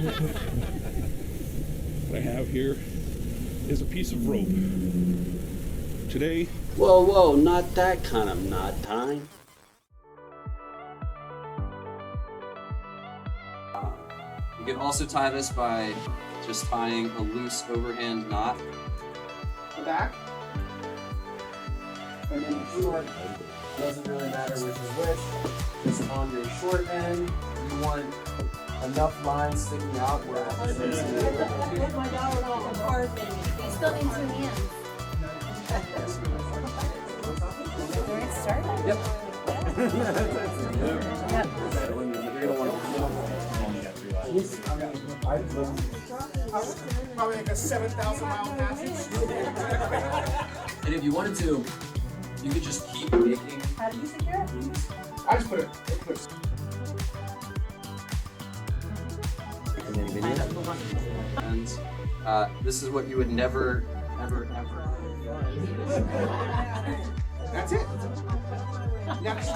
What I have here is a piece of rope. Today, Whoa, whoa, not that kind of knot time. You can also tie this by just tying a loose overhand knot. The back. And then the short, doesn't really matter which is which. Just on your short end, you want enough lines sticking out where it's My dollar on the bar thing. You still need 2 hands. Where it started? Yep. probably like a 7,000-mile passage. And if you wanted to, you could just keep making. How do you secure it? I just put it. And this is what you would never, ever, ever. That's it. Next.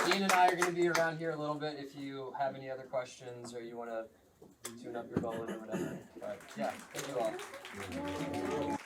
Ian and I are going to be around here a little bit if you have any other questions or you want to tune up your bowline or whatever. But yeah, thank you all.